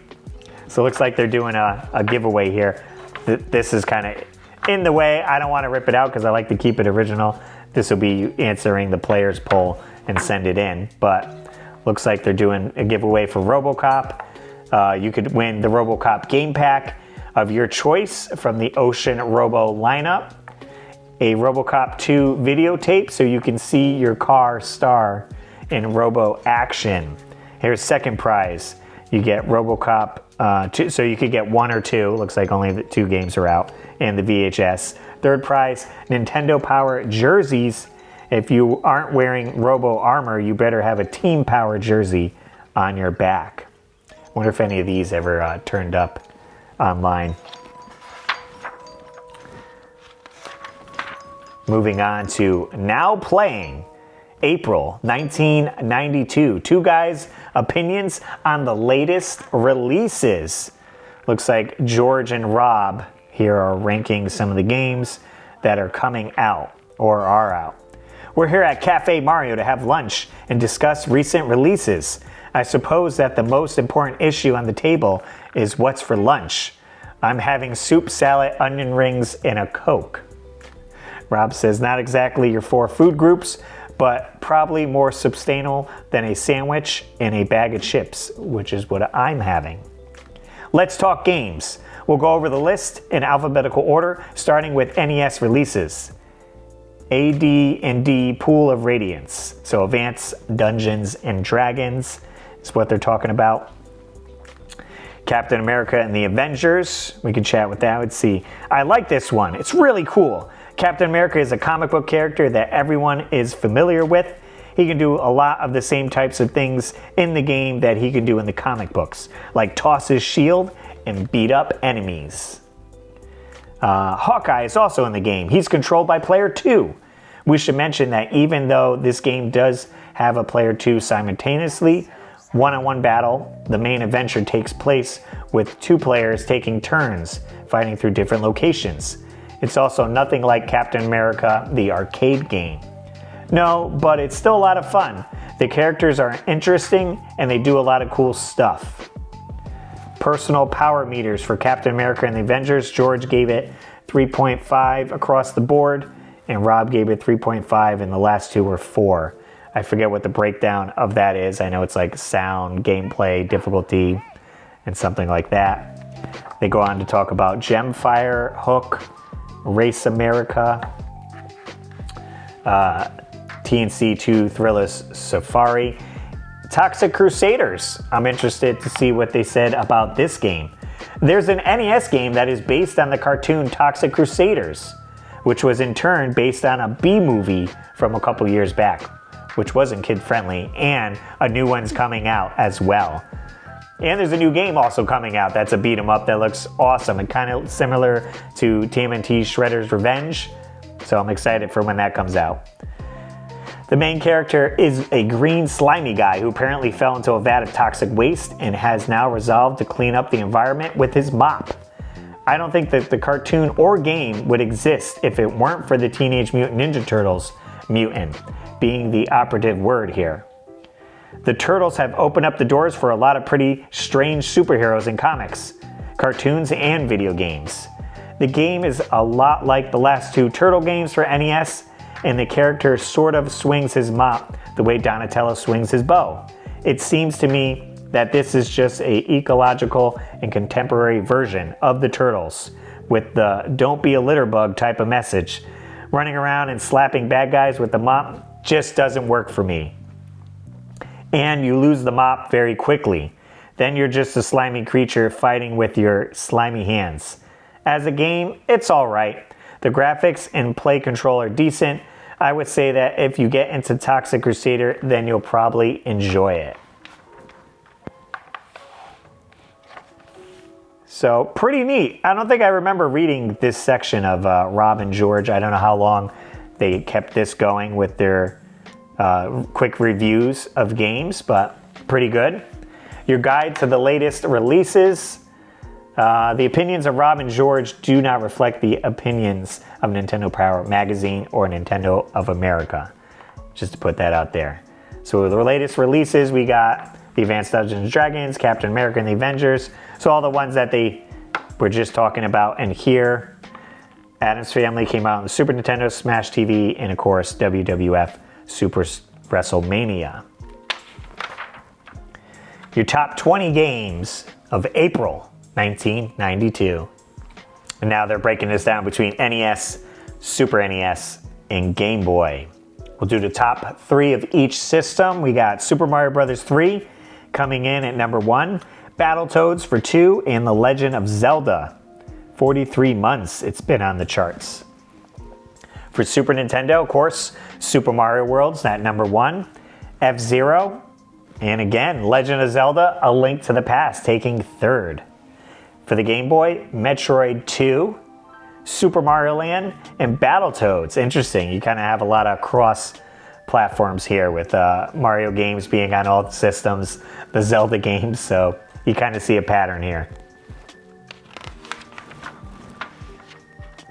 So it looks like they're doing a giveaway here. This is kind of in the way. I don't want to rip it out because I like to keep it original. This will be answering the players poll and send it in. But looks like they're doing a giveaway for RoboCop. You could win the RoboCop game pack of your choice from the Ocean Robo lineup. A RoboCop 2 videotape so you can see your car star in Robo action. Here's second prize. You get RoboCop 2, so you could get one or two. Looks like only the 2 games are out, and the VHS. Third prize, Nintendo Power jerseys. If you aren't wearing Robo armor, you better have a Team Power jersey on your back. Wonder if any of these ever turned up online. Moving on to Now Playing. April 1992. 2 guys' opinions on the latest releases. Looks like George and Rob here are ranking some of the games that are coming out or are out. We're here at Cafe Mario to have lunch and discuss recent releases. I suppose that the most important issue on the table is what's for lunch. I'm having soup, salad, onion rings, and a Coke. Rob says not exactly your 4 food groups, but probably more substantial than a sandwich and a bag of chips, which is what I'm having. Let's talk games. We'll go over the list in alphabetical order, starting with NES releases. AD&D Pool of Radiance. So Advance Dungeons and Dragons is what they're talking about. Captain America and the Avengers. We can chat with that. Let's see. I like this one. It's really cool. Captain America is a comic book character that everyone is familiar with. he can do a lot of the same types of things in the game that he can do in the comic books, like toss his shield and beat up enemies. Hawkeye is also in the game. He's controlled by player 2. We should mention that even though this game does have a player 2 simultaneously, one-on-one battle, the main adventure takes place with 2 players taking turns fighting through different locations. It's also nothing like Captain America, the arcade game. No, but it's still a lot of fun. The characters are interesting and they do a lot of cool stuff. Personal power meters for Captain America and the Avengers. George gave it 3.5 across the board, and Rob gave it 3.5, and the last 2 were 4. I forget what the breakdown of that is. I know it's like sound, gameplay, difficulty, and something like that. They go on to talk about Gemfire, Hook, Race America, TNC2 Thrillers Safari, Toxic Crusaders. I'm interested to see what they said about this game. There's an NES game that is based on the cartoon Toxic Crusaders, which was in turn based on a B-movie from a couple years back, which wasn't kid-friendly, and a new one's coming out as well. And there's a new game also coming out that's a beat-em-up that looks awesome and kind of similar to TMNT's Shredder's Revenge, so I'm excited for when that comes out. The main character is a green slimy guy who apparently fell into a vat of toxic waste and has now resolved to clean up the environment with his mop. I don't think that the cartoon or game would exist if it weren't for the Teenage Mutant Ninja Turtles mutant being the operative word here. The Turtles have opened up the doors for a lot of pretty strange superheroes in comics, cartoons, and video games. The game is a lot like the last 2 Turtle games for NES, and the character sort of swings his mop the way Donatello swings his bow. It seems to me that this is just a ecological and contemporary version of the Turtles with the don't be a litter bug type of message. Running around and slapping bad guys with the mop just doesn't work for me. And you lose the mop very quickly. Then you're just a slimy creature fighting with your slimy hands. As a game, it's alright. The graphics and play control are decent. I would say that if you get into Toxic Crusader, then you'll probably enjoy it. So, pretty neat. I don't think I remember reading this section of Rob and George. I don't know how long they kept this going with their quick reviews of games, but pretty good. Your guide to the latest releases. The opinions of Rob and George do not reflect the opinions of Nintendo Power Magazine or Nintendo of America. Just to put that out there. So the latest releases, we got the Advanced Dungeons & Dragons, Captain America and the Avengers. So all the ones that they were just talking about in here. Addams Family came out on the Super Nintendo, Smash TV, and of course WWF Super WrestleMania. Your top 20 games of April 1992. And now they're breaking this down between NES, Super NES, and Game Boy. We'll do the top 3 of each system. We got Super Mario Bros. 3 coming in at number 1, Battletoads for 2, and The Legend of Zelda. 43 months it's been on the charts. For Super Nintendo, of course, Super Mario World's at number 1, F-Zero, and again, Legend of Zelda, A Link to the Past, taking 3rd. For the Game Boy, Metroid 2, Super Mario Land, and Battletoads. Interesting, you kind of have a lot of cross platforms here with Mario games being on all the systems, the Zelda games, so you kind of see a pattern here.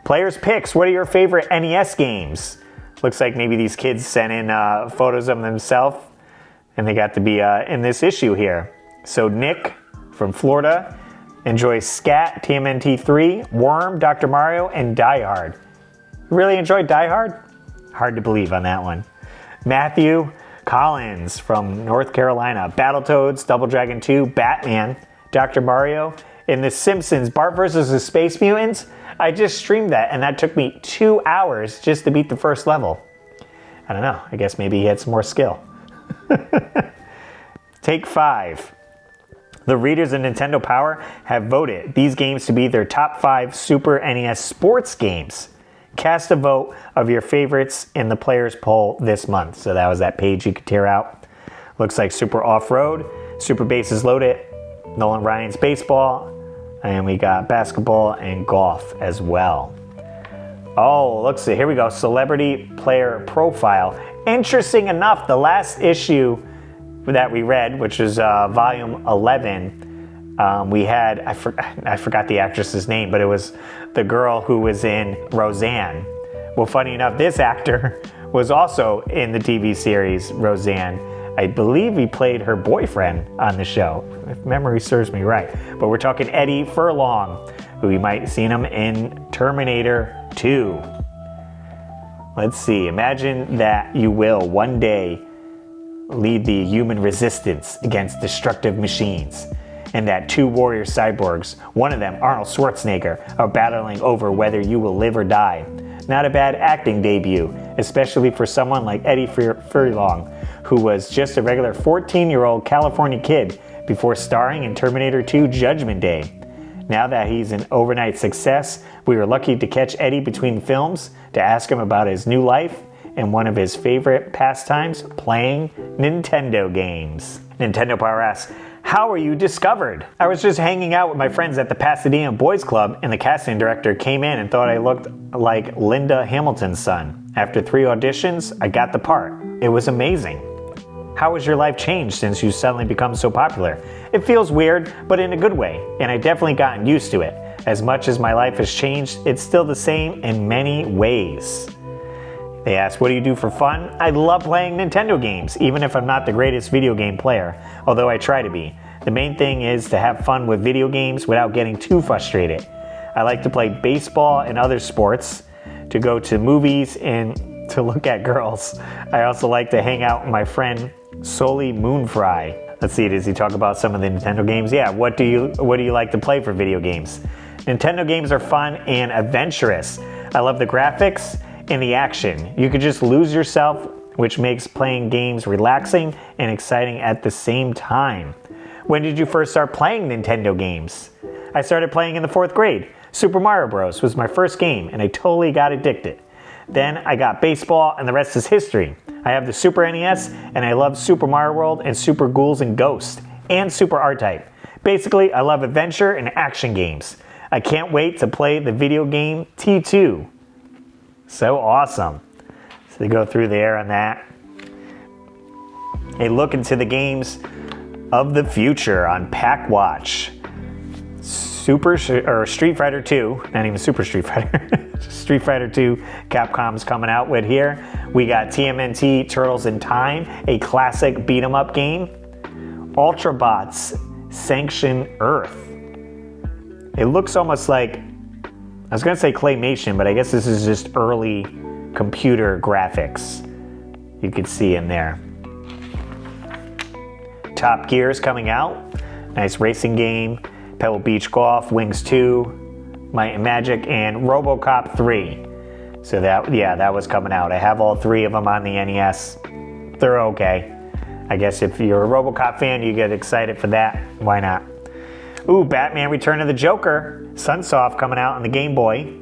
Players' picks, what are your favorite NES games? Looks like maybe these kids sent in photos of themselves, and they got to be in this issue here. So Nick from Florida enjoys Scat, TMNT 3, Worm, Dr. Mario, and Die Hard. You really enjoyed Die Hard? Hard to believe on that one. Matthew Collins from North Carolina, Battletoads, Double Dragon 2, Batman, Dr. Mario, and The Simpsons, Bart vs. the Space Mutants. I just streamed that, and that took me 2 hours just to beat the first level. I don't know, I guess maybe he had some more skill. Take 5. The readers of Nintendo Power have voted these games to be their top 5 Super NES sports games. Cast a vote of your favorites in the players poll this month. So that was that page you could tear out. Looks like Super Off-Road, Super Bases Loaded, Nolan Ryan's Baseball, and we got basketball and golf as well. Oh, looks, here we go. Celebrity Player Profile. Interesting enough, the last issue that we read, which is volume 11, we had, I forgot the actress's name, but it was the girl who was in Roseanne. Well, funny enough, this actor was also in the TV series Roseanne. I believe he played her boyfriend on the show, if memory serves me right. But we're talking Eddie Furlong, who you might have seen him in Terminator 2. Let's see, imagine that you will one day lead the human resistance against destructive machines, and that two warrior cyborgs, one of them Arnold Schwarzenegger, are battling over whether you will live or die. Not a bad acting debut, especially for someone like Eddie Furlong, who was just a regular 14-year-old California kid before starring in Terminator 2 Judgment Day. Now that he's an overnight success, we were lucky to catch Eddie between films to ask him about his new life and one of his favorite pastimes, playing Nintendo games. Nintendo Power asks, how were you discovered? I was just hanging out with my friends at the Pasadena Boys Club, and the casting director came in and thought I looked like Linda Hamilton's son. After 3 auditions, I got the part. It was amazing. How has your life changed since you suddenly become so popular? It feels weird, but in a good way, and I've definitely gotten used to it. As much as my life has changed, it's still the same in many ways. They ask, what do you do for fun? I love playing Nintendo games, even if I'm not the greatest video game player, although I try to be. The main thing is to have fun with video games without getting too frustrated. I like to play baseball and other sports, to go to movies, and to look at girls. I also like to hang out with my friend Soli Moonfry. Let's see, does he talk about some of the Nintendo games? Yeah, what do you like to play for video games? Nintendo games are fun and adventurous. I love the graphics and the action. You could just lose yourself, which makes playing games relaxing and exciting at the same time. When did you first start playing Nintendo games? I started playing in the 4th grade. Super Mario Bros. Was my first game, and I totally got addicted. Then I got baseball, and the rest is history. I have the Super NES, and I love Super Mario World and Super Ghouls and Ghosts, and Super R-Type. Basically, I love adventure and action games. I can't wait to play the video game T2. So awesome. So they go through there on that. A look into the games of the future on Pack Watch. Street Fighter 2, not even Super Street Fighter, Street Fighter 2 Capcom's coming out with here. We got TMNT Turtles in Time, a classic beat 'em up game. Ultrabots Sanction Earth. It looks almost like, I was going to say claymation, but I guess this is just early computer graphics you could see in there. Top Gear's coming out. Nice racing game. Pebble Beach Golf, Wings 2, Might and Magic, and RoboCop 3. So that was coming out. I have all 3 of them on the NES. They're okay. I guess if you're a RoboCop fan, you get excited for that. Why not? Ooh, Batman Return of the Joker. Sunsoft coming out on the Game Boy.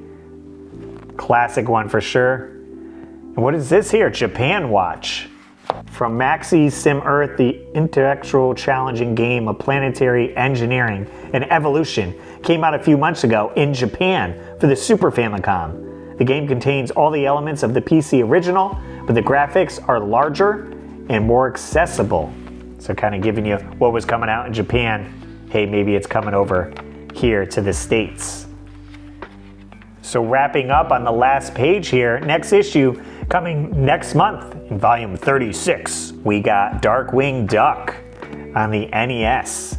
Classic one for sure. And what is this here? Japan Watch. From Maxi Sim Earth, the intellectual challenging game of planetary engineering and evolution, came out a few months ago in Japan for the Super Famicom. The game contains all the elements of the PC original, but the graphics are larger and more accessible. So kind of giving you what was coming out in Japan. Hey, maybe it's coming over here to the States. So wrapping up on the last page here, next issue coming next month in volume 36, we got Darkwing Duck on the NES.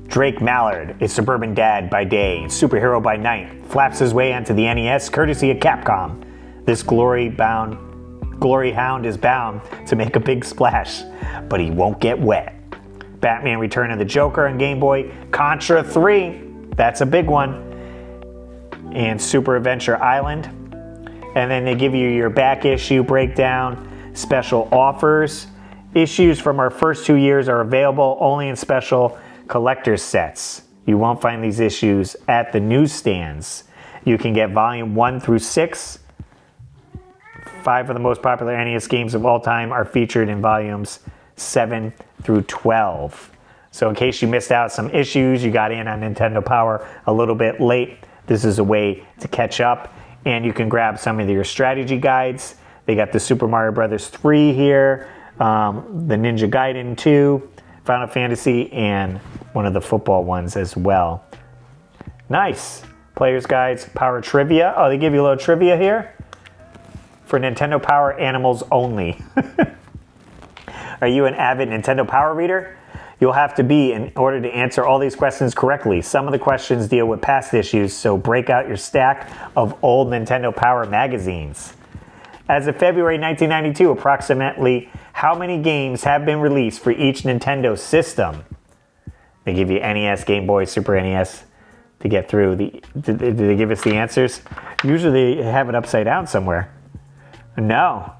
Drake Mallard, a suburban dad by day, superhero by night, flaps his way onto the NES courtesy of Capcom. This glory hound is bound to make a big splash, but he won't get wet. Batman Return of the Joker on Game Boy, Contra 3, that's a big one, and Super Adventure Island. And then they give you your back issue breakdown, special offers. Issues from our first 2 years are available only in special collector's sets. You won't find these issues at the newsstands. You can get volume 1 through 6 5 of the most popular NES games of all time are featured in volumes 7 through 12. So in case you missed out some issues, you got in on Nintendo Power a little bit late, this is a way to catch up. And you can grab some of your strategy guides. They got the Super Mario Brothers 3 here, the Ninja Gaiden 2, Final Fantasy, and one of the football ones as well. Nice. Player's Guides, Power Trivia. Oh, they give you a little trivia here. For Nintendo Power animals only. Are you an avid Nintendo Power reader? You'll have to be in order to answer all these questions correctly. Some of the questions deal with past issues, so break out your stack of old Nintendo Power magazines. As of February 1992, approximately how many games have been released for each Nintendo system? They give you NES, Game Boy, Super NES to get through. Did they give us the answers? Usually they have it upside down somewhere. No.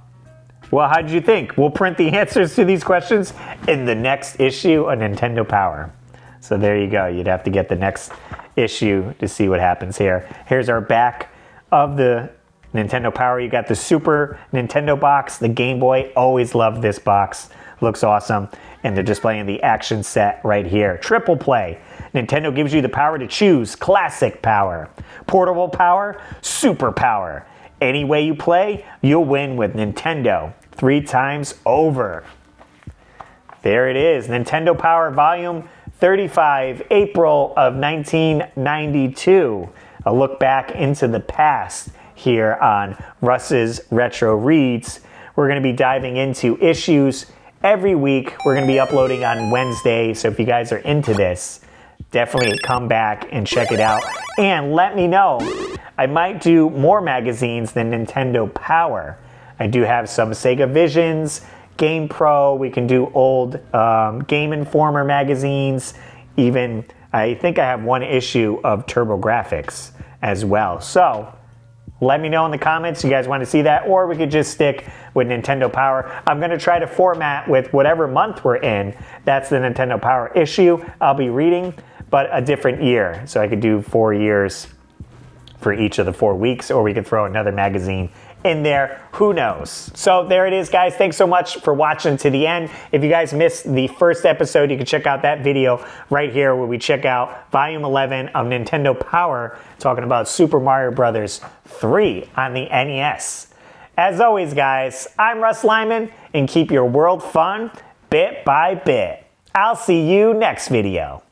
Well, how did you think? We'll print the answers to these questions in the next issue of Nintendo Power. So there you go. You'd have to get the next issue to see what happens here. Here's our back of the Nintendo Power. You got the Super Nintendo box, the Game Boy. Always loved this box. Looks awesome. And they're displaying the action set right here. Triple play. Nintendo gives you the power to choose classic power, portable power, super power. Any way you play, you'll win with Nintendo 3 times over. There it is, Nintendo Power Volume 35, April of 1992. A look back into the past here on Russ's Retro Reads. We're going to be diving into issues every week. We're going to be uploading on Wednesday, so if you guys are into this, definitely come back and check it out. And let me know. I might do more magazines than Nintendo Power. I do have some Sega Visions, Game Pro. We can do old Game Informer magazines. Even, I think I have one issue of TurboGrafx as well. So, let me know in the comments you guys want to see that, or we could just stick with Nintendo Power. I'm going to try to format with whatever month we're in. That's the Nintendo Power issue I'll be reading, but a different year. So I could do 4 years for each of the 4 weeks, or we could throw another magazine in there. Who knows? So there it is, guys. Thanks so much for watching to the end. If you guys missed the first episode, you can check out that video right here where we check out Volume 11 of Nintendo Power, talking about Super Mario Brothers 3 on the NES. As always, guys, I'm Russ Lyman, and keep your world fun bit by bit. I'll see you next video.